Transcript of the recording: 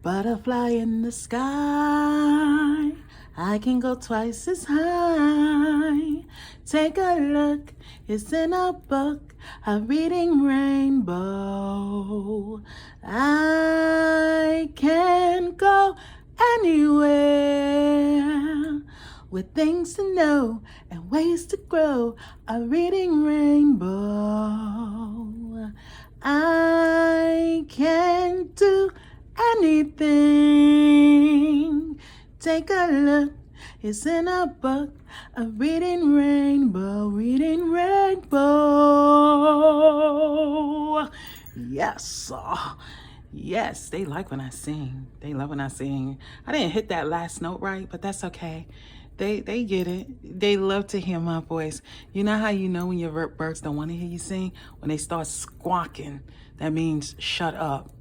Butterfly in the sky, I can go twice as high. Take a look, it's in a book, a reading rainbow. I can go anywhere with things to know and ways to grow, a reading rainbow. I can do anything. Take a look, it's in a book, a reading rainbow, reading rainbow. Yes, yes, they like when I sing. They love when I sing. I didn't hit that last note right, but that's okay. They get it. They love to hear my voice. You know how you know when your birds don't want to hear you sing? When they start squawking, that means shut up.